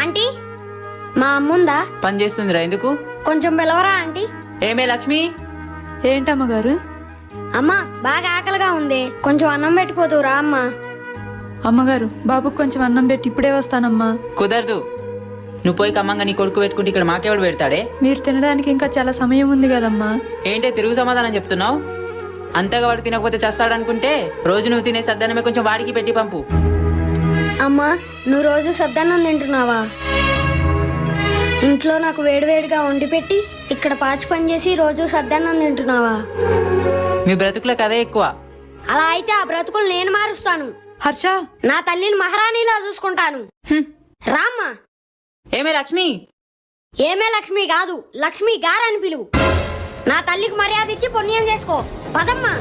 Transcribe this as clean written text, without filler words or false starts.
Aunty మా అమ్ముందా? పని చేస్తుందిరా, ఎందుకు? కొంచెం పిలవరా ఆంటీ. ఏమే లక్ష్మి? ఏంటమ్మగారు? అమ్మా బాగా ఆకలిగా ఉంది, కొంచెం అన్నం పెట్టిపోతురా అమ్మా. అమ్మగారు, బాబుకు కొంచెం అన్నం పెట్టి ఇప్పుడే వస్తానమ్మా. కుదరదు. నువ్వు పోయి కమ్మంగా నీ కొడుకు పెట్టుకుంటే ఇక్కడ మాకెవడు పెడతాడే? మీరు తినడానికి ఇంకా చాలా సమయం ఉంది కదమ్మా. ఏంటే తిరుగు సమాధానం చెప్తున్నావు? అంతగా వాడు తినకపోతే చస్తాడనుకుంటే రోజు నువ్వు తినే సద్దనమే కొంచెం వాడికి పెట్టి పంపు. అమ్మా నువ్వు రోజు సద్దన్నం తింటున్నావా? ఇంట్లో నాకు వేడివేడిగా వండి పెట్టి ఇక్కడ పాచి పని చేసి రోజు సద్దన్నం తింటున్నావా? మీ బ్రతుకులకు అదే ఎక్కువ. అలా అయితే ఆ బ్రతుకులు నేను మారుస్తాను. హర్ష, నా తల్లిని మహారాణిలా చూసుకుంటాను. రామ్మా. ఏమే లక్ష్మి? ఏమే లక్ష్మి కాదు, లక్ష్మి గారని పిలువు. నా తల్లికి మర్యాద ఇచ్చి పుణ్యం చేసుకో. పదమ్మా.